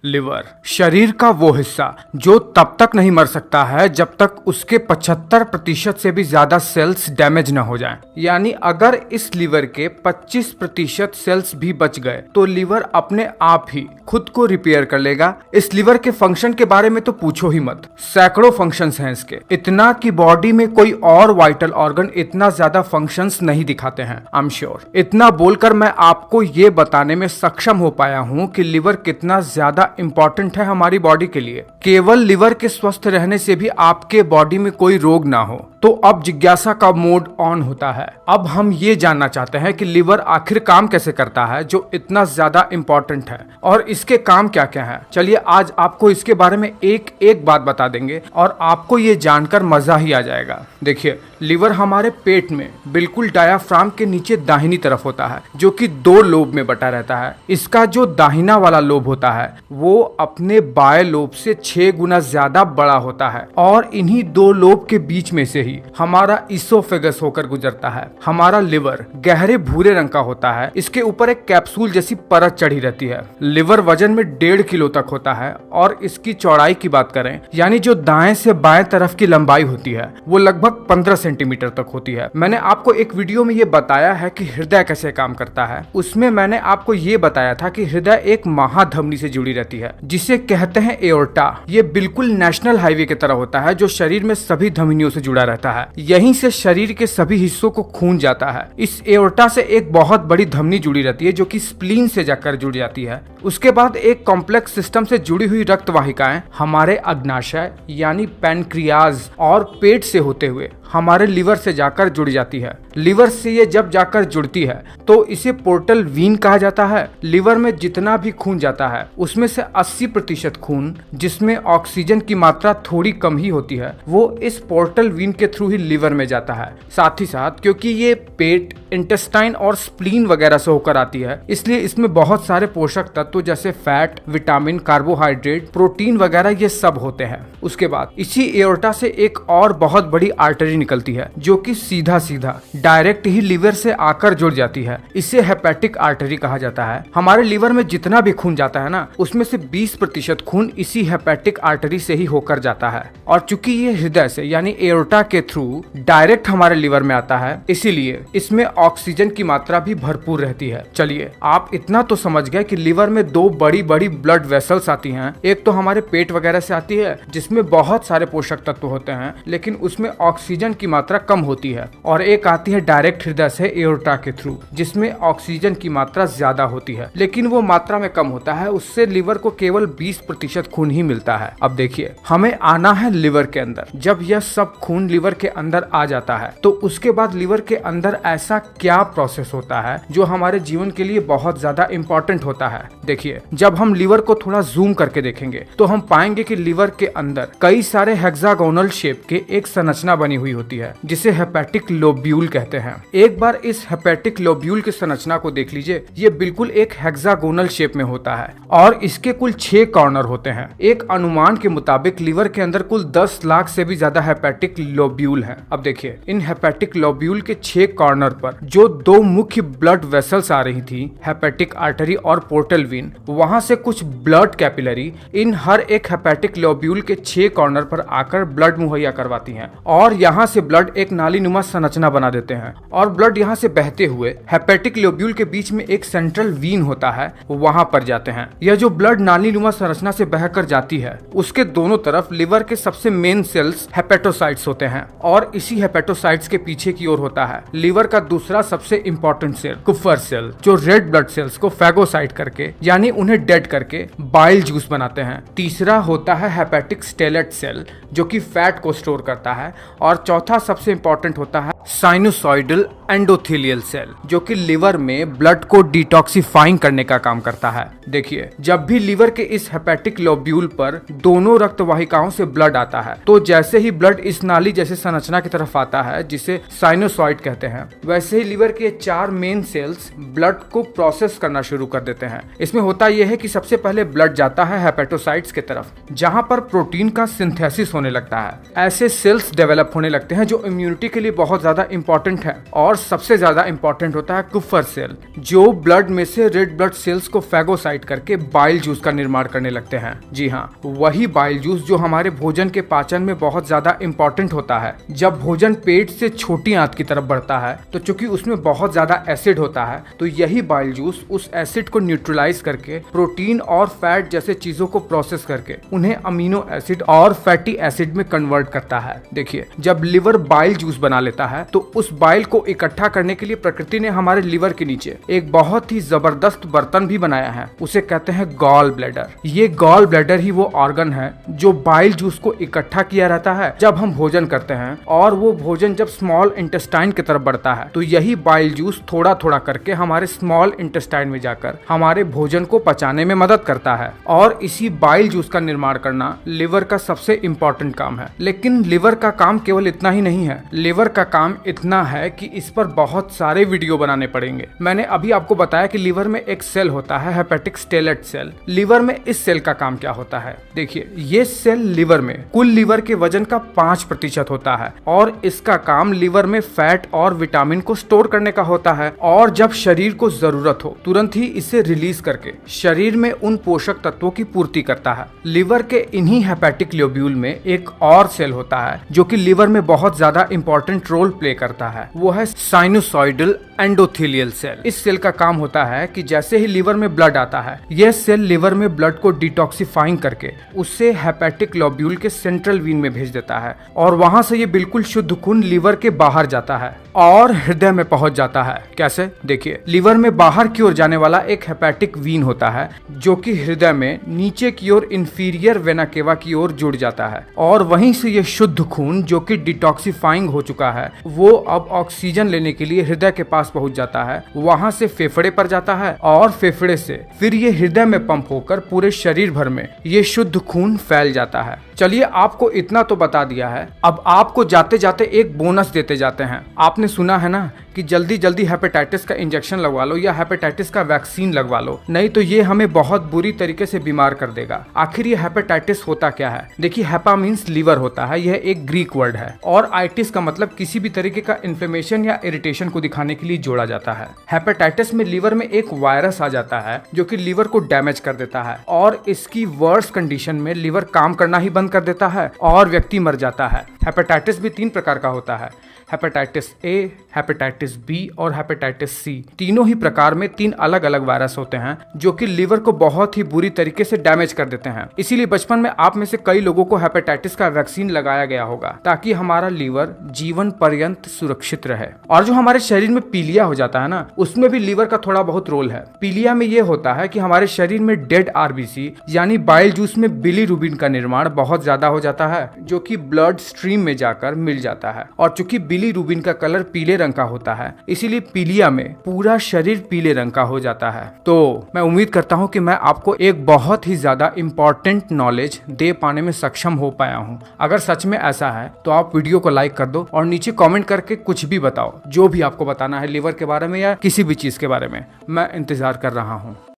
Liver शरीर का वो हिस्सा जो तब तक नहीं मर सकता है जब तक उसके 75% से भी ज्यादा सेल्स डैमेज न हो जाएं। यानी अगर इस लिवर के 25% सेल्स भी बच गए तो लिवर अपने आप ही खुद को रिपेयर कर लेगा। इस लिवर के फंक्शन के बारे में तो पूछो ही मत, सैकड़ों फंक्शंस हैं इसके, इतना कि बॉडी में कोई और वाइटल ऑर्गन इतना ज्यादा फंक्शंस नहीं दिखाते हैं। आई एम श्योर इतना बोलकर मैं आपको ये बताने में सक्षम हो पाया हूँ कि लिवर कितना ज्यादा इंपॉर्टेंट है हमारी बॉडी के लिए। केवल लिवर के स्वस्थ रहने से भी आपके बॉडी में कोई रोग ना हो। तो अब जिज्ञासा का मोड ऑन होता है। अब हम ये जानना चाहते हैं कि लिवर आखिर काम कैसे करता है जो इतना ज्यादा इंपॉर्टेंट है और इसके काम क्या क्या है। चलिए आज आपको इसके बारे में एक एक बात बता देंगे और आपको ये जानकर मजा ही आ जाएगा। देखिए, लिवर हमारे पेट में बिल्कुल डायाफ्राम के नीचे दाहिनी तरफ होता है जो कि 2 लोब में बटा रहता है। इसका जो दाहिना वाला लोब होता है वो अपने बाएं लोब से 6 गुना ज्यादा बड़ा होता है और इन्हीं 2 लोब के बीच में से ही हमारा इसोफेगस होकर गुजरता है। हमारा लिवर गहरे भूरे रंग का होता है। इसके ऊपर एक कैप्सूल जैसी परत चढ़ी रहती है। लिवर वजन में 1.5 किलो तक होता है और इसकी चौड़ाई की बात करें यानी जो दाएं से बाएं तरफ की लंबाई होती है वो लगभग 15 सेंटीमीटर तक होती है। मैंने आपको एक वीडियो में ये बताया है कि हृदय कैसे काम करता है। उसमें मैंने आपको ये बताया था कि हृदय एक महाधमनी से जुड़ी रहती है जिसे कहते हैं एओर्टा। ये बिल्कुल नेशनल हाईवे की तरह होता है जो शरीर में सभी धमनियों से जुड़ा रहता है। यहीं से शरीर के सभी हिस्सों को खून जाता है। इस एओर्टा से एक बहुत बड़ी धमनी जुड़ी रहती है जो कि स्प्लीन से जाकर जुड़ जाती है। उसके बाद एक कॉम्प्लेक्स सिस्टम से जुड़ी हुई रक्त वाहिकाएं हमारे अग्नाशय यानी पैनक्रियाज और पेट से होते हुए हमारे लिवर से जाकर जुड़ जाती है। लिवर से ये जब जाकर जुड़ती है तो इसे पोर्टल वीन कहा जाता है। लिवर में जितना भी खून जाता है उसमें से 80% खून जिसमें ऑक्सीजन की मात्रा थोड़ी कम ही होती है वो इस पोर्टल वीन के थ्रू ही लिवर में जाता है। साथ ही साथ क्योंकि ये पेट, इंटेस्टाइन और स्प्लीन वगैरह से होकर आती है इसलिए इसमें बहुत सारे पोषक तत्व जैसे फैट, विटामिन, कार्बोहाइड्रेट, प्रोटीन वगैरह ये सब होते हैं। उसके बाद इसी एओर्टा से एक और बहुत बड़ी आर्टरी निकलती है जो कि सीधा सीधा डायरेक्ट ही लिवर से आकर जुड़ जाती है। इसे हेपेटिक आर्टरी कहा जाता है। हमारे लिवर में जितना भी खून जाता है ना उसमें से 20% खून इसी हेपेटिक आर्टरी से ही होकर जाता है और चूंकि ये हृदय से यानी एओर्टा के थ्रू डायरेक्ट हमारे लिवर में आता है इसीलिए इसमें ऑक्सीजन की मात्रा भी भरपूर रहती है। चलिए आप इतना तो समझ गए कि लिवर में 2 बड़ी बड़ी ब्लड वेसल्स आती हैं। एक तो हमारे पेट वगैरह से आती है जिसमें बहुत सारे पोषक तत्व होते हैं लेकिन उसमें ऑक्सीजन की मात्रा कम होती है और एक आती है डायरेक्ट हृदय से एओर्टा के थ्रू जिसमें ऑक्सीजन की मात्रा ज्यादा होती है लेकिन वो मात्रा में कम होता है। उससे लिवर को केवल 20% खून ही मिलता है। अब देखिए, हमें आना है लिवर के अंदर। जब यह सब खून लिवर के अंदर आ जाता है तो उसके बाद लिवर के अंदर ऐसा क्या प्रोसेस होता है जो हमारे जीवन के लिए बहुत ज्यादा इंपॉर्टेंट होता है। देखिए, जब हम लिवर को थोड़ा जूम करके देखेंगे तो हम पाएंगे कि लिवर के अंदर कई सारे हेक्सागोनल शेप के एक संरचना बनी हुई होती है जिसे हेपेटिक लोब्यूल कहते हैं। एक बार इस हेपेटिक लोब्यूल की संरचना को देख लीजिए। ये बिल्कुल एक हेक्सागोनल शेप में होता है और इसके कुल 6 कॉर्नर होते हैं। एक अनुमान के मुताबिक लिवर के अंदर कुल 10 लाख से भी ज्यादा हेपेटिक लोब्यूल हैं। अब देखिए, इन हेपेटिक लोब्यूल के 6 कॉर्नर पर जो 2 मुख्य ब्लड वेसल्स आ रही थी, हेपेटिक आर्टरी और पोर्टल वीन, वहां से कुछ ब्लड कैपिलरी इन हर एक हेपेटिक लोब्यूल के 6 कॉर्नर पर आकर ब्लड मुहैया करवाती हैं और यहाँ से ब्लड एक नालीनुमा संरचना बना देते हैं और ब्लड यहाँ से बहते हुए हेपेटिक लोब्यूल के बीच में एक सेंट्रल वीन होता है वहां पर जाते हैं। यह जो ब्लड नालीनुमा संरचना से बहकर जाती है उसके दोनों तरफ लिवर के सबसे मेन सेल्स हेपेटोसाइट्स होते हैं और इसी हेपेटोसाइट्स के पीछे की ओर होता है लिवर का दूसरा सबसे इंपॉर्टेंट सेल, कुफर सेल, जो रेड ब्लड सेल्स को फैगोसाइट करके यानी उन्हें डेड करके बाइल जूस बनाते हैं। तीसरा होता है हेपेटिक स्टेलेट सेल जो कि फैट को स्टोर करता है और चौथा सबसे इंपॉर्टेंट होता है साइनोसॉइडल एंडोथेलियल सेल जो कि लिवर में ब्लड को डिटॉक्सिफाइंग करने का काम करता है। देखिए, जब भी लिवर के इस हेपेटिक लोब्यूल पर दोनों रक्त वाहिकाओं से ब्लड आता है तो जैसे ही ब्लड इस नाली जैसे संरचना की तरफ आता है जिसे साइनोसॉइड कहते हैं वैसे ही लिवर के 4 मेन सेल्स ब्लड को प्रोसेस करना शुरू कर देते हैं। इसमें होता यह है कि सबसे पहले ब्लड जाता है हेपेटोसाइट्स की तरफ जहां पर प्रोटीन का सिंथेसिस होने लगता है। ऐसे सेल्स डेवलप होने लगते हैं जो इम्यूनिटी के लिए बहुत ज्यादा इंपॉर्टेंट है और सबसे ज्यादा इंपॉर्टेंट होता है कुफर सेल जो ब्लड में से रेड ब्लड सेल्स को फैगोसाइट करके बाइल जूस जूस का निर्माण करने लगते हैं। जी हाँ, वही बाइल जूस जो हमारे भोजन के पाचन में बहुत ज्यादा इंपॉर्टेंट होता है। जब भोजन पेट से छोटी आंत की तरफ बढ़ता है तो चूंकि उसमें बहुत ज्यादा एसिड होता है, तो यही बाइल जूस उस एसिड को न्यूट्रलाइज करके प्रोटीन और फैट जैसे चीजों को प्रोसेस करके उन्हें अमीनो एसिड और फैटी एसिड में कन्वर्ट करता है। देखिए, जब लिवर बाइल जूस बना लेता है तो उस बाइल को इकट्ठा करने के लिए प्रकृति ने हमारे लिवर के नीचे एक बहुत ही जबरदस्त बर्तन भी बनाया है। उसे कहते हैं गॉल ब्लैडर। ये गॉल ब्लैडर ही वो ऑर्गन है जो बाइल जूस को इकट्ठा किया रहता है जब हम भोजन करते हैं, और वो भोजन जब स्मॉल इंटेस्टाइन की तरफ बढ़ता है तो यही बाइल जूस थोड़ा थोड़ा करके हमारे स्मॉल इंटेस्टाइन में जाकर हमारे भोजन को पचाने में मदद करता है। और इसी बाइल जूस का निर्माण करना लिवर का सबसे इंपॉर्टेंट काम है। लेकिन लिवर का काम केवल इतना ही नहीं है। लिवर का काम इतना है कि इस पर बहुत सारे वीडियो बनाने पड़ेंगे। मैंने अभी आपको बताया कि लिवर में एक सेल होता है, हेपेटिक स्टेलेट सेल। लिवर में इस सेल का काम क्या होता है? देखिए, ये सेल लिवर में कुल लिवर के वजन का 5% होता है और इसका काम लिवर में फैट और विटामिन को स्टोर करने का होता है, और जब शरीर को जरूरत हो तुरंत ही इसे रिलीज करके शरीर में उन पोषक तत्वों की पूर्ति करता है। लिवर के इन्हीं हेपेटिक लोब्यूल में एक और सेल होता है जो कि लिवर में बहुत ज्यादा इंपॉर्टेंट रोल प्ले करता है। वो है साइनोसॉइडल एंडोथेलियल सेल। इस सेल का काम होता है कि जैसे ही लिवर में ब्लड आता है, यह सेल लिवर में ब्लड को डिटॉक्सिफाइंग करके उससे हेपेटिक लोब्यूल के सेंट्रल वीन में भेज देता है, और वहां से ये बिल्कुल शुद्ध खून लिवर के बाहर जाता है और हृदय में पहुंच जाता है। कैसे? देखिए, लिवर में बाहर की ओर जाने वाला एक हेपेटिक वीन होता है जो कि हृदय में नीचे की ओर इंफीरियर वेना केवा की ओर जुड़ जाता है, और वहीं से ये शुद्ध खून जो कि डिटॉक्सिफाइंग हो चुका है वो अब ऑक्सीजन लेने के लिए हृदय के पास पहुंच जाता है। वहां से फेफड़े पर जाता है और फेफड़े से फिर ये हृदय में पंप होकर पूरे शरीर भर में ये शुद्ध खून फैल जाता है। चलिए, आपको इतना तो बता दिया है, अब आपको जाते जाते एक बोनस देते जाते हैं। आपने सुना है ना कि जल्दी जल्दी हेपेटाइटिस का इंजेक्शन लगवा लो या हेपेटाइटिस का वैक्सीन लगवा लो, नहीं तो ये हमें बहुत बुरी तरीके से बीमार कर देगा। आखिर ये हेपेटाइटिस होता क्या है? देखिए, हेपा मीन्स लीवर होता है, यह एक ग्रीक वर्ड है, और आइटिस का मतलब किसी भी तरीके का इन्फ्लेमेशन या इरिटेशन को दिखाने के लिए जोड़ा जाता है। हेपेटाइटिस में लीवर में एक वायरस आ जाता है जो कि लीवर को डैमेज कर देता है, और इसकी वर्स्ट कंडीशन में लीवर काम करना ही बंद कर देता है और व्यक्ति मर जाता है। हेपेटाइटिस भी 3 प्रकार का होता है, हेपेटाइटिस ए, हेपेटाइटिस बी और हेपेटाइटिस सी। तीनों ही प्रकार में 3 अलग अलग वायरस होते हैं जो कि लीवर को बहुत ही बुरी तरीके से डैमेज कर देते हैं। इसीलिए बचपन में आप में से कई लोगों को हेपेटाइटिस का वैक्सीन लगाया गया होगा ताकि हमारा लीवर जीवन पर्यंत सुरक्षित रहे। और जो हमारे शरीर में पीलिया हो जाता है ना, उसमें भी लीवर का थोड़ा बहुत रोल है। पीलिया में ये होता है कि हमारे शरीर में डेड आरबीसी यानी बाइल जूस में बिलीरुबिन का निर्माण बहुत ज्यादा हो जाता है जो कि ब्लड स्ट्रीम में जाकर मिल जाता है, और चूंकि बिलीरुबिन का कलर पीले रंग का होता है इसीलिए पीलिया में पूरा शरीर पीले रंग का हो जाता है। तो मैं उम्मीद करता हूं कि मैं आपको एक बहुत ही ज्यादा इंपॉर्टेंट नॉलेज दे पाने में सक्षम हो पाया हूं। अगर सच में ऐसा है तो आप वीडियो को लाइक कर दो और नीचे कमेंट करके कुछ भी बताओ, जो भी आपको बताना है लिवर के बारे में या किसी भी चीज के बारे में। मैं इंतजार कर रहा हूं।